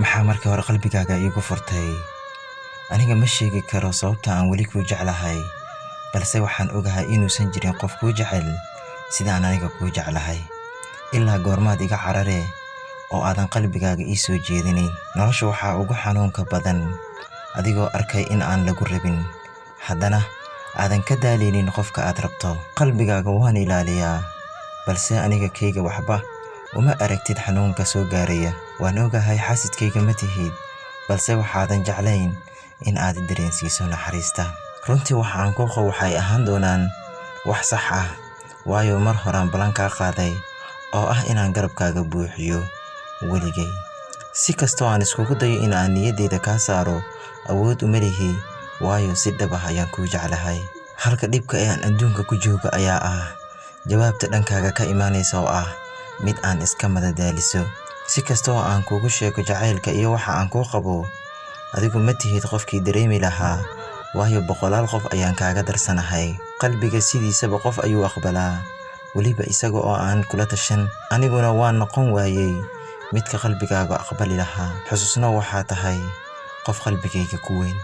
maxaa markii hore qalbigaaga iigu furtay? Aniga ma sheegi karo sababta aan weli kuu jeclahay, balse waxaan ogahay inuusan jirin qof kuu jecel sidaan aniga kuu jeclahay. Ilaa goormaad iga carare oo aadan qalbigaaga ii soo jeedinin. Nolosha waxaa ugu xanuunka badan adigoo arkay in aan lagu rabin, haddana aadan ka daaleynin qofka aad rabto. Qalbigaaga waan ilaaliyaa, balse aniga kayga waxba uma aragtid xanuunka soo gaaraya. Waan ogahay xaasidkayga ma tihid, balse waxaadan jeclayn in aad dareensiiso naxariista. Runtii waxa aan ku qabo waxay ahaan doonaan wax sax ah, waayo mar horaan balan kaa qaaday oo ah inaan garabkaaga buuxiyo weligay. Si kastoo aan iskugu dayo in aan niyadeyda kaa saaro, awood uma lihi, waayo si dhab ah ayaan kuu jeclahay. Halka dhibka ee aan adduunka ku joogo ayaa ah jawaabta dhankaaga ka imaanaysa oo ah mid aan iska madadaaliso. Si kastoo aan kuugu sheego jacaylka iyo waxa aan kuu qabo, adigu ma tihid qofkii dareemi lahaa, waayo boqolaal qof ayaan kaaga darsanahay. Qalbiga sidiisaba qof ayuu aqbalaa, weliba isaga oo aan kula tashan. Aniguna waan noqon waayay midka qalbigaaga aqbali lahaa. Xusuusna waxaa tahay qof qalbigayga ku weyn.